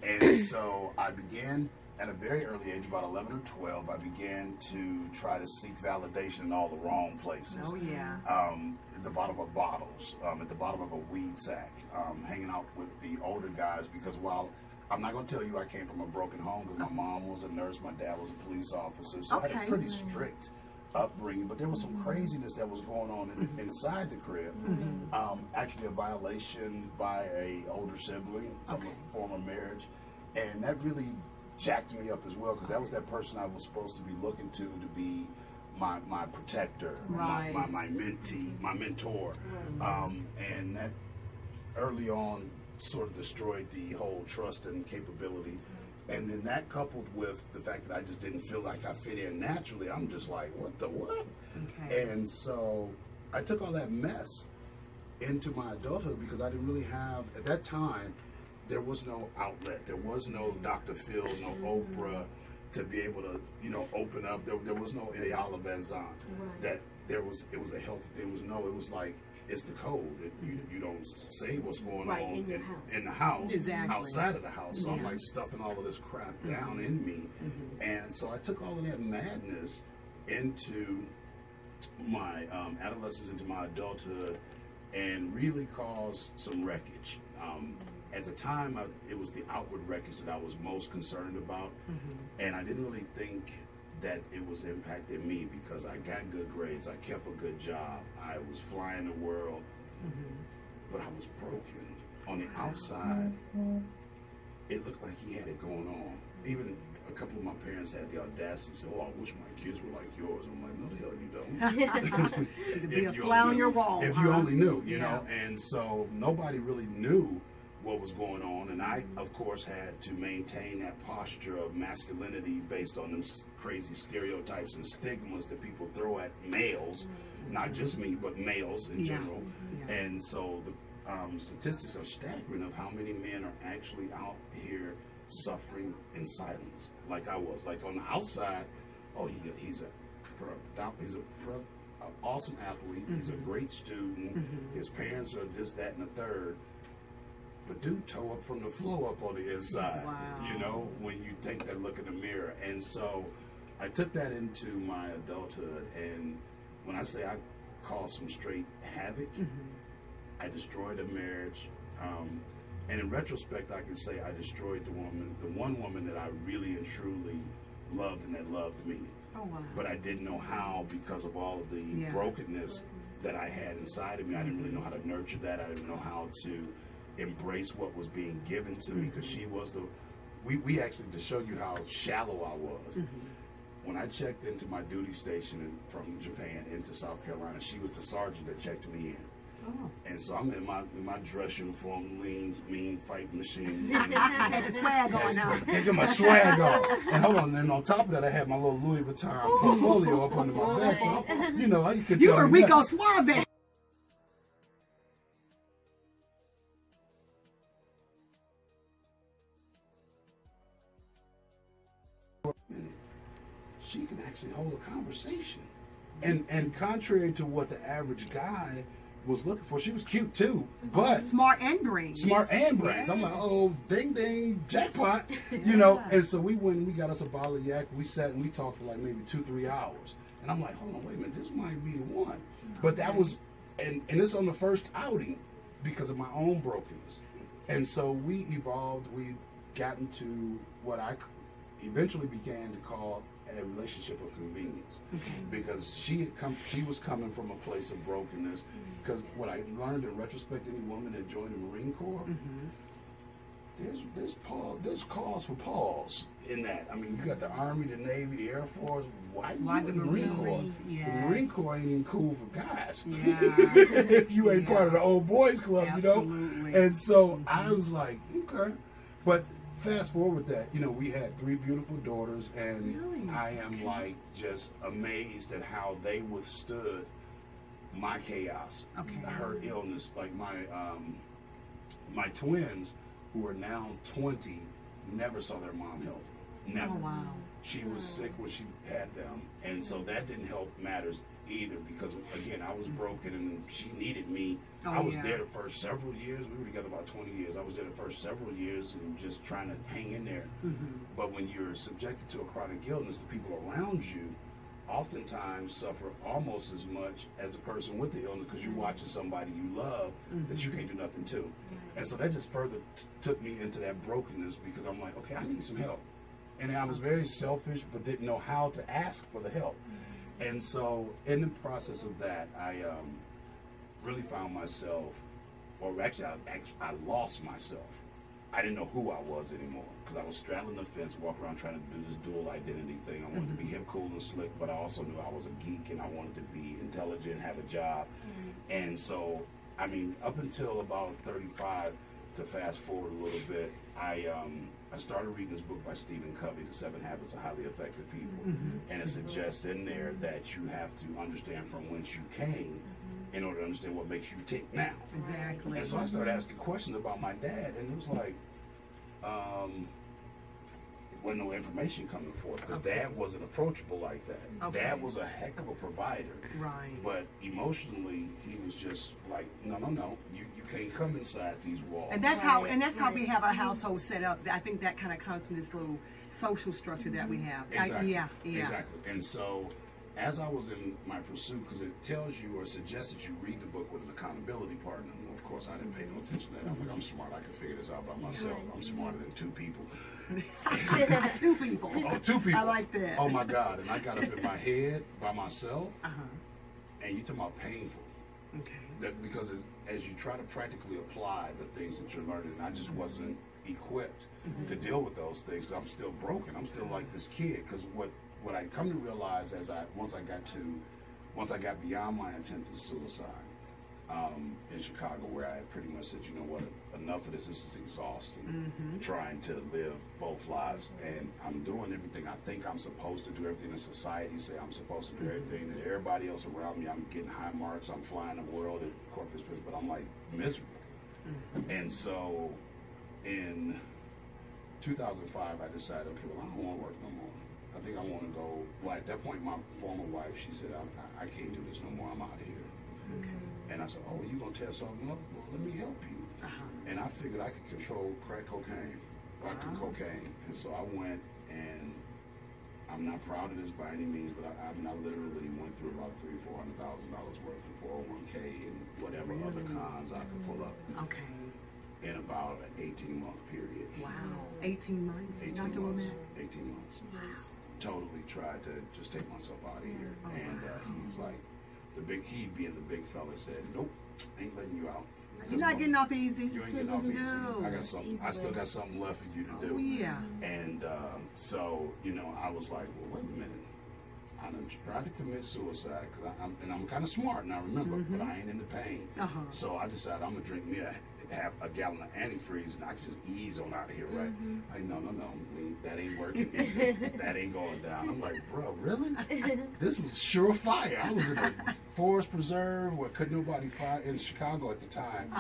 And so I began at a very early age, about 11 or 12, I began to try to seek validation in all the wrong places. Oh, yeah. At the bottom of bottles, at the bottom of a weed sack, hanging out with the older guys, because while I'm not going to tell you I came from a broken home, because my mom was a nurse, my dad was a police officer, so I had a pretty strict upbringing, but there was some craziness that was going on inside the crib. Actually a violation by a older sibling from a former marriage, and that really jacked me up as well, because that was that person I was supposed to be looking to be my protector, my mentee, my mentor, and that early on sort of destroyed the whole trust and capability. And then that coupled with the fact that I just didn't feel like I fit in naturally, I'm just like, what the what? And so I took all that mess into my adulthood, because I didn't really have, at that time, there was no outlet. There was no Dr. Phil, no Oprah to be able to, you know, open up. There was no Ayala Benzon. That it was a healthy thing. It was like, it's the code. You don't say what's going on in the house, outside of the house. So I'm like stuffing all of this crap down in me. And so I took all of that madness into my adolescence, into my adulthood, and really caused some wreckage. At the time, it was the outward wreckage that I was most concerned about, and I didn't really think that it was impacting me, because I got good grades, I kept a good job, I was flying the world, but I was broken. On the outside, it looked like he had it going on. Even a couple of my parents had the audacity to say, "Oh, I wish my kids were like yours." I'm like, "No, the hell you don't." You could be a fly on your wall. If you only knew, you know. And so nobody really knew what was going on, and I, of course, had to maintain that posture of masculinity based on them crazy stereotypes and stigmas that people throw at males, not just me, but males in general. And so the statistics are staggering of how many men are actually out here suffering in silence, like I was. Like on the outside, oh, he's an awesome athlete, he's a great student, his parents are this, that, and the third. But dude, toe up from the flow up on the inside, you know, when you take that look in the mirror. And so I took that into my adulthood, and when I say I caused some straight havoc, I destroyed a marriage, and in retrospect I can say I destroyed the one woman that I really and truly loved and that loved me. But I didn't know how, because of all of the brokenness that I had inside of me. I didn't really know how to nurture that. I didn't know how to embrace what was being given to me, because she was we actually, to show you how shallow I was, when I checked into my duty station from Japan into South Carolina, she was the sergeant that checked me in. And so I'm in my dress uniform, mean fight machine. Had your swag on now. I got my swag on. And hold on, and on top of that, I had my little Louis Vuitton portfolio up under my back. So, you know, I could You were WIGO Suave. She can actually hold a conversation. And contrary to what the average guy was looking for, she was cute too, but smart and brains. I'm like, oh, ding ding, jackpot, you know. And so we went and we got us a bottle of yak. We sat and we talked for like maybe 2-3 hours. And I'm like, hold on, wait a minute, this might be the one. But that was, and it's on the first outing because of my own brokenness. And so we evolved. We got into what I eventually began to call a relationship of convenience, because she was coming from a place of brokenness. Because what I learned in retrospect, any woman that joined the Marine Corps, there's cause for pause in that. I mean, you got the Army, the Navy, the Air Force. Why you in the Marine Corps? The Marine Corps ain't even cool for guys. If you ain't part of the old boys club, you know. And so I was like, okay, but fast forward that, you know, we had 3 beautiful daughters, and I am like just amazed at how they withstood my chaos, her illness. Like my twins, who are now 20, never saw their mom healthy. Never. She was sick when she had them, and so that didn't help matters either because, again, I was broken and she needed me. Oh, I was yeah. there the first several years. We were together about 20 years. I was there the first several years and just trying to hang in there. But when you're subjected to a chronic illness, the people around you oftentimes suffer almost as much as the person with the illness because you're watching somebody you love that you can't do nothing to. And so that just further took me into that brokenness because I'm like, okay, I need some help. And I was very selfish but didn't know how to ask for the help. And so in the process of that, I really found myself, or actually I lost myself. I didn't know who I was anymore because I was straddling the fence, walking around trying to do this dual identity thing. I wanted to be hip, cool, and slick, but I also knew I was a geek and I wanted to be intelligent, have a job. And so, I mean, up until about 35, to fast forward a little bit, I started reading this book by Stephen Covey, The 7 Habits of Highly Effective People. And it suggests in there that you have to understand from whence you came in order to understand what makes you tick now. Exactly. And so I started asking questions about my dad, and it was like, wasn't no information coming forth because Dad wasn't approachable like that. Dad was a heck of a provider. Right. But emotionally, he was just like, no, you can't come inside these walls. And that's how how we have our household set up. I think that kind of comes from this little social structure that we have. Exactly. Yeah. Exactly. And so, as I was in my pursuit, because it tells you or suggests that you read the book with an accountability partner. And of course, I didn't pay no attention to that. I'm like, I'm smart. I can figure this out by myself. I'm smarter than 2 people. 2 people. Oh, 2 people. I like that. Oh my God! And I got up in my head by myself. And you talking about painful. Okay. That because as you try to practically apply the things that you're learning, and I just wasn't equipped to deal with those things. 'Cause I'm still broken. I'm still like this kid. Because what I come to realize once I got beyond my attempted suicide in Chicago, where I had pretty much said, you know what, enough of this is exhausting. Trying to live both lives, and I'm doing everything I think I'm supposed to do, everything that society say I'm supposed to do, everything that everybody else around me. I'm getting high marks. I'm flying the world at corporate space, but I'm like miserable. And so, in 2005, I decided, okay, well, I don't want to work no more. I think I want to go. Well, at that point, my former wife, she said, I can't do this no more. I'm out of here. And I said, oh, you going to tear something up? Well, let me help you. And I figured I could control crack cocaine, cocaine. And so I went, and I'm not proud of this by any means, but I literally went through about $300,000-$400,000 worth of 401k and whatever other cons I could pull up. In about an 18-month period. Wow. 18 months? 18 months. Totally tried to just take myself out of here. And he was like, he being the big fella said, nope, ain't letting you out. You're not getting off easy. You ain't getting off easy. No. I got something. I still got something left for you to do. Oh, yeah. And so, I was like, well, wait a minute. I done tried to commit suicide because I'm kind of smart and I remember, but I ain't in the pain. So I decided I'm gonna drink me have a gallon of antifreeze and I can just ease on out of here, right? Like, no, that ain't working. That ain't going down. I'm like, bro, really? This was surefire. I was in a forest preserve where couldn't nobody find in Chicago at the time,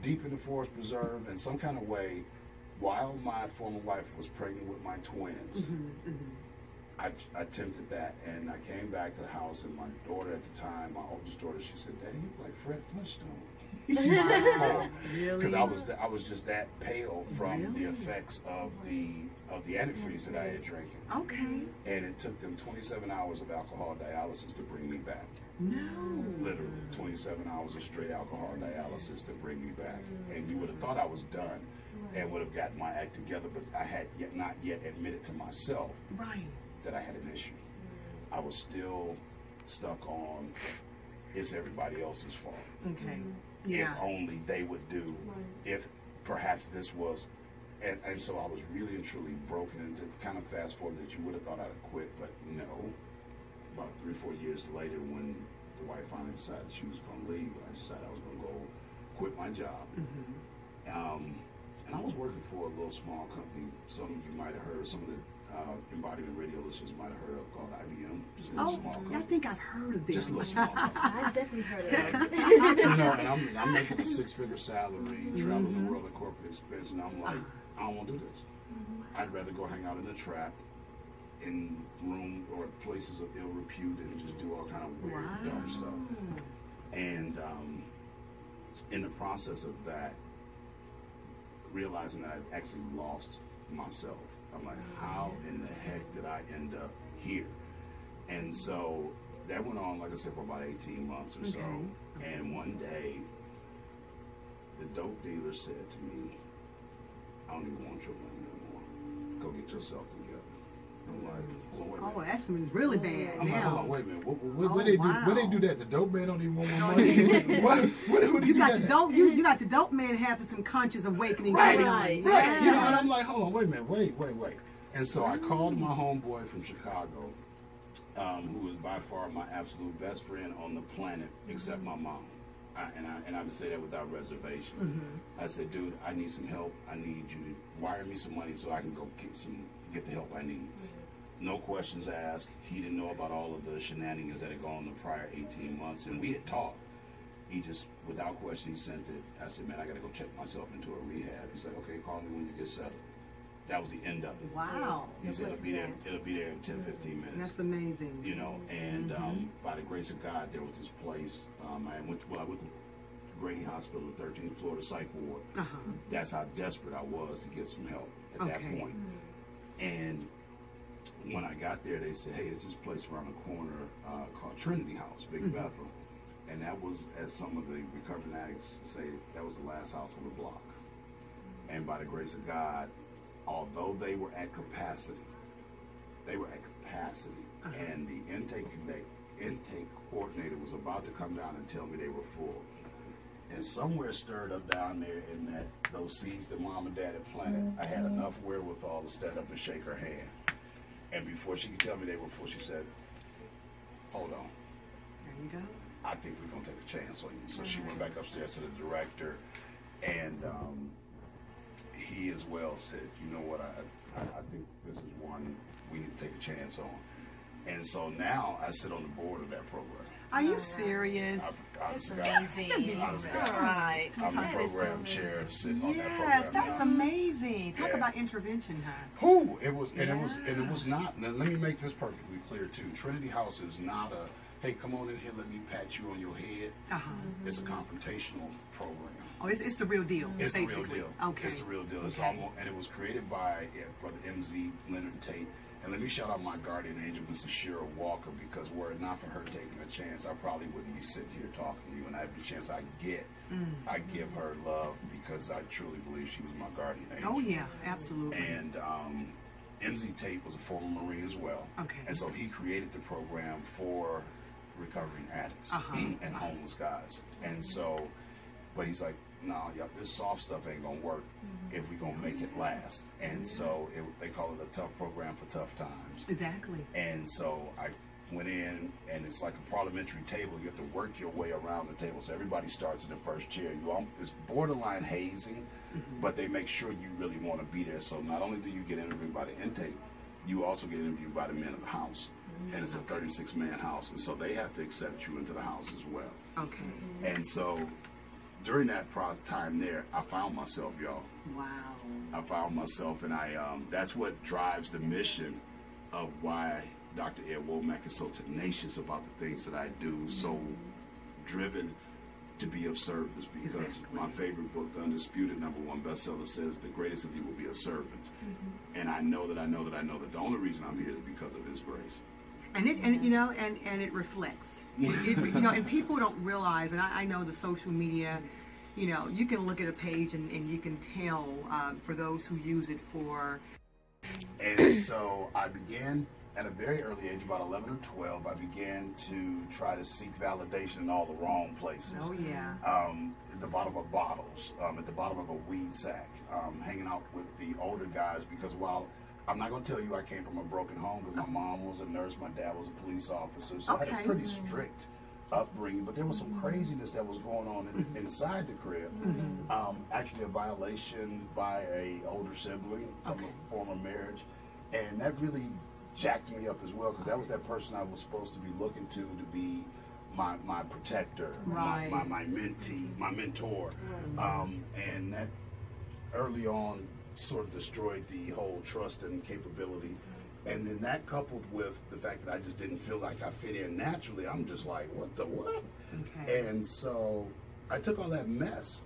deep in the forest preserve, in some kind of way, while my former wife was pregnant with my twins. I attempted that, and I came back to the house, and my daughter at the time, my oldest daughter, she said, "Daddy, you look like Fred Flintstone." Because I was just that pale from the effects of the antifreeze that I had drinking. And it took them 27 hours of alcohol dialysis to bring me back. No. Literally 27 hours of straight alcohol dialysis to bring me back. And you would have thought I was done and would have gotten my act together, but I had not yet admitted to myself that I had an issue. I was still stuck on it's everybody else's fault. If only they would do, if perhaps this was, and so I was really and truly broken, and to kind of fast forward that you would have thought I'd have quit, but no. About 3 or 4 years later, when the wife finally decided she was going to leave, I decided I was going to go quit my job. And I was working for a little small company. Some of you might have heard, some of the Mbodyment radio listeners might have heard of, called IBM. Just a little small company. I think I've heard of this. Just a little small company. I've definitely heard of it. And I'm making a 6-figure salary, traveling the world at corporate expense, and I'm like, I don't want to do this. I'd rather go hang out in the trap in room or places of ill repute and just do all kind of weird, dumb stuff. And in the process of that, realizing that I'd actually lost myself, I'm like, how in the heck did I end up here? And so that went on, like I said, for about 18 months or so. And one day, the dope dealer said to me, I don't even want your money no more. Go get yourself together. I'm like, hold on, wait a minute. Oh, that's really bad. I'm like, now. hold on, wait a minute. What they do that? The dope man don't even want my money. You got the dope man having some conscious awakening. Right. Yes. You know, and I'm like, hold on, wait a minute, wait. And so I called my homeboy from Chicago, who is by far my absolute best friend on the planet, except my mom. And I would say that without reservation. I said, dude, I need some help. I need you to wire me some money so I can go get the help I need. No questions asked. He didn't know about all of the shenanigans that had gone on the prior 18 months, and we had talked. He just, without question, he sent it. I said, man, I got to go check myself into a rehab. He's like, okay, call me when you get settled. That was the end of it. Wow. He said it'll be there in 10, 15 minutes. That's amazing. You know, and by the grace of God, there was this place. I went to Grady Hospital, the 13th floor, the psych ward. That's how desperate I was to get some help at that point. And when I got there, they said, hey, there's this place around the corner called Trinity House, Big Bethel. And that was, as some of the recovering addicts say, that was the last house on the block. And by the grace of God, although they were at capacity, and the intake coordinator was about to come down and tell me they were full. And somewhere stirred up down there in those seeds that mom and dad had planted, I had enough wherewithal to stand up and shake her hand. And before she could tell me they were full, she said, hold on. There you go. I think we're going to take a chance on you. So she went back upstairs to the director, and he as well said, you know what, I think this is one we need to take a chance on. And so now I sit on the board of that program. Are you serious? That's amazing. Right. I'm the program chair sitting on that program. Yes, that's amazing. Talk about intervention, huh? Who it was, and it was not. Now, let me make this perfectly clear too. Trinity House is not a, hey, come on in here, let me pat you on your head. It's a confrontational program. Oh, it's the real deal. It's basically. the real deal. Okay. It's the real deal. It's almost, and it was created by Brother MZ Leonard Tate. And let me shout out my guardian angel, Mrs. Shira Walker, because were it not for her taking a chance, I probably wouldn't be sitting here talking to you. And every chance I get, I give her love because I truly believe she was my guardian angel. Oh, yeah, absolutely. And MZ Tate was a former Marine as well. Okay. And so he created the program for recovering addicts and homeless guys. And so, but he's like, no, this soft stuff ain't gonna work if we gonna make it last. And so they call it a tough program for tough times. Exactly. And so I went in, and it's like a parliamentary table. You have to work your way around the table. So everybody starts in the first chair. It's borderline hazing, but they make sure you really want to be there. So not only do you get interviewed by the intake, you also get interviewed by the men of the house. And it's a 36-man house, and so they have to accept you into the house as well. Okay. And so during that time there, I found myself, y'all. Wow. I found myself, and that's what drives the mission of why Dr. Ed Womack is so tenacious about the things that I do, so driven to be of service, because my favorite book, The Undisputed #1 bestseller, says the greatest of you will be a servant. And I know that the only reason I'm here is because of His grace. And it reflects. And people don't realize, and I know the social media, you can look at a page and you can tell for those who use it for. And so I began at a very early age, about 11 or 12, I began to try to seek validation in all the wrong places. Oh, yeah. At the bottom of bottles, at the bottom of a weed sack, hanging out with the older guys, because while I'm not going to tell you I came from a broken home, because my mom was a nurse, my dad was a police officer, so I had a pretty strict upbringing, but there was some craziness that was going on inside the crib. Actually a violation by a older sibling from a former marriage, and that really jacked me up as well, because that was that person I was supposed to be looking to be my protector, my mentee, my mentor, and that early on sort of destroyed the whole trust and capability And then that coupled with the fact that I just didn't feel like I fit in naturally, I'm just like, what the what? Okay. And so I took all that mess